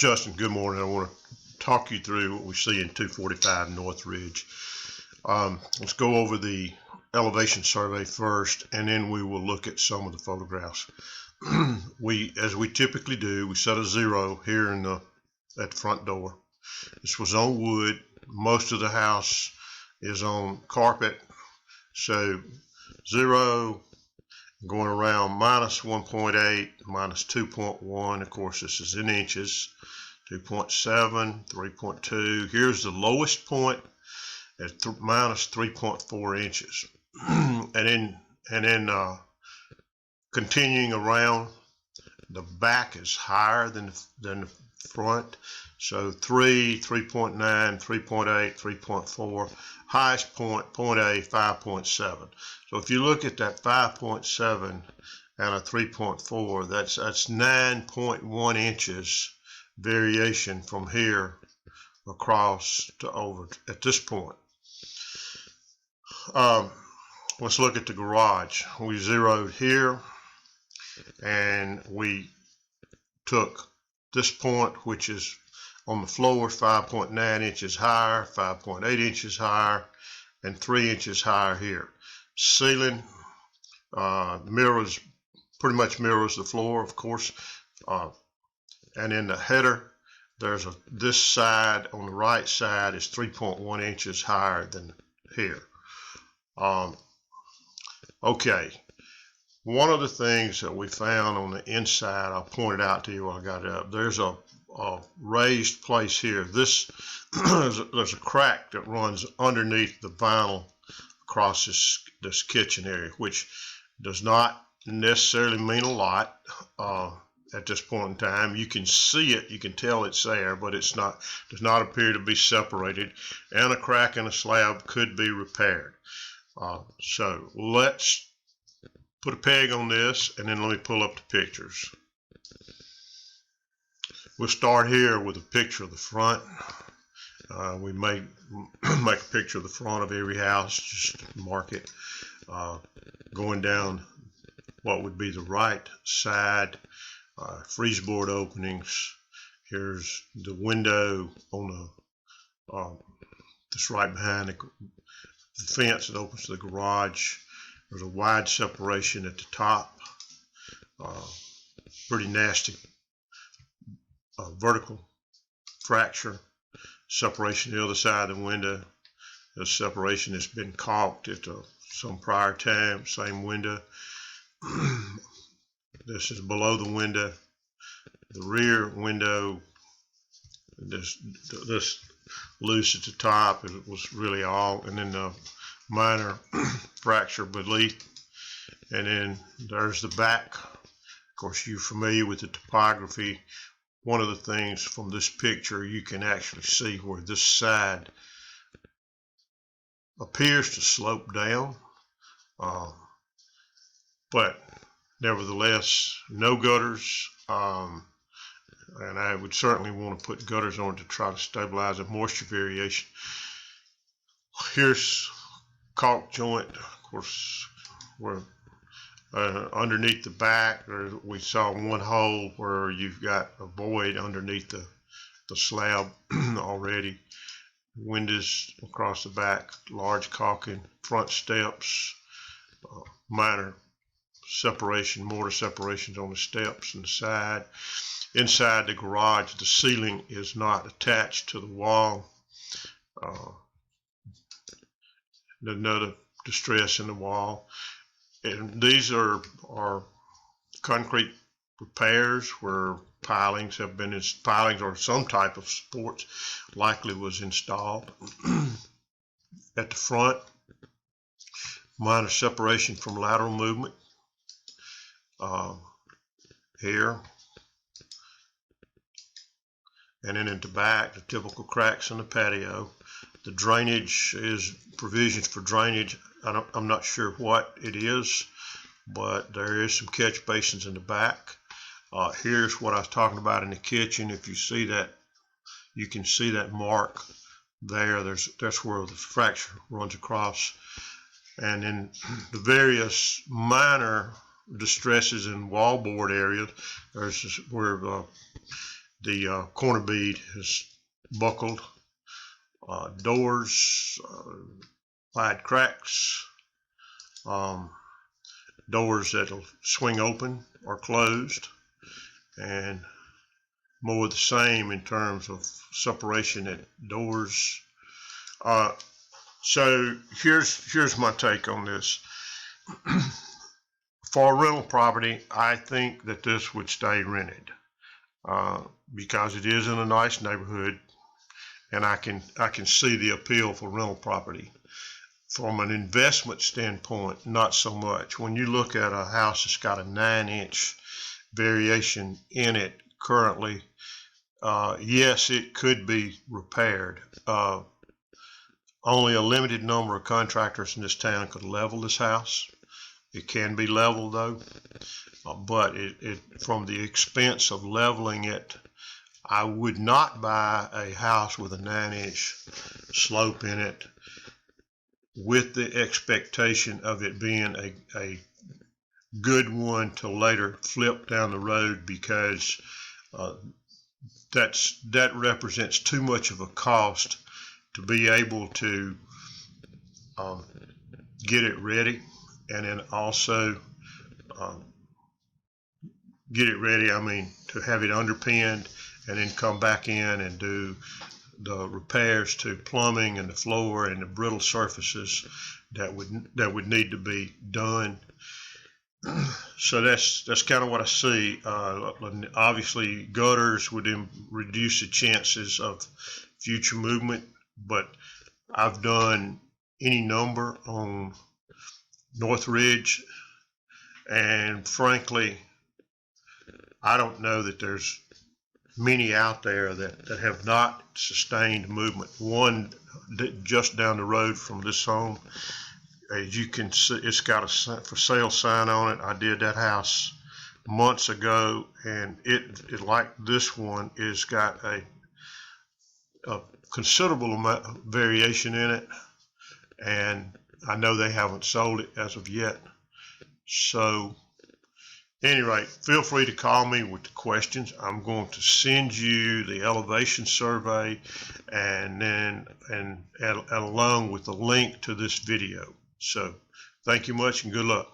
Justin, good morning. I want to talk you through what we see in 245 North Ridge. Let's go over the elevation survey first, and then we will look at some of the photographs. As we typically do, we set a 0 here at the front door. This was on wood. Most of the house is on carpet. So 0 going around minus 1.8, minus 2.1. Of course, this is in inches. 2.7, 3.2. Here's the lowest point at minus 3.4 inches. and then continuing around, the back is higher than the front. So 3, 3.9, 3.8, 3.4. Highest point, point A, 5.7. So if you look at that 5.7 and a 3.4, that's 9.1 inches variation from here across to over at this point. Let's look at the garage. We zeroed here and we took this point, which is on the floor 5.9 inches higher, 5.8 inches higher, and 3 inches higher here. Ceiling mirrors, pretty much mirrors the floor, of course. And in the header, this side on the right side is 3.1 inches higher than here. Okay, one of the things that we found on the inside, I pointed out to you when I got it up, there's a raised place here. There's a crack that runs underneath the vinyl across this kitchen area, which does not necessarily mean a lot at this point in time. You can see it, you can tell it's there, but does not appear to be separated, and a crack in a slab could be repaired. So let's put a peg on this, and then let me pull up the pictures. We'll start here with a picture of the front. We may make a picture of the front of every house, just mark it. Going down what would be the right side, freezeboard openings. Here's the window on this right behind the fence that opens to the garage. There's a wide separation at the top. Pretty nasty vertical fracture. Separation the other side of the window. The separation has been caulked at some prior time. Same window. This is below the window. The rear window, this loose at the top. It was really all, and then the minor fracture beneath. And then there's the back. Of course, you're familiar with the topography. One of the things from this picture, you can actually see where this side appears to slope down, but nevertheless, no gutters, and I would certainly want to put gutters on to try to stabilize the moisture variation. Here's caulk joint, of course, where underneath the back, we saw one hole where you've got a void underneath the slab already. Windows across the back, large caulking, front steps, minor separation, mortar separations on the steps and the side. Inside the garage, the ceiling is not attached to the wall. Another distress in the wall. And these are concrete repairs where pilings or some type of supports likely was installed. At the front, minor separation from lateral movement here. And then at the back, the typical cracks in the patio. The drainage is provisions for drainage. I'm not sure what it is, but there is some catch basins in the back. Here's what I was talking about in the kitchen. If you see that, you can see that mark there. That's where the fracture runs across. And then the various minor distresses in wallboard areas. There's where The corner bead is buckled. Doors, wide cracks. Doors that'll swing open or closed, and more of the same in terms of separation at doors. So here's my take on this. For a rental property, I think that this would stay rented because it is in a nice neighborhood, and I can see the appeal for rental property. From an investment standpoint, not so much. When you look at a house that's got a 9-inch variation in it currently, yes, it could be repaired. Only a limited number of contractors in this town could level this house. It can be leveled though, but from the expense of leveling it, I would not buy a house with a 9-inch slope in it with the expectation of it being a good one to later flip down the road, because that represents too much of a cost to be able to get it ready, and then also get it ready, I mean to have it underpinned and then come back in and do the repairs to plumbing and the floor and the brittle surfaces that would need to be done. So that's kind of what I see. Obviously, gutters would reduce the chances of future movement, but I've done any number on North Ridge, and frankly, I don't know that there's many out there that have not sustained movement. One just down the road from this home, as you can see, it's got a for sale sign on it. I did that house months ago, and it like this one, is got a considerable amount of variation in it, and I know they haven't sold it as of yet. So anyway, feel free to call me with the questions. I'm going to send you the elevation survey and along with the link to this video. So thank you much and good luck.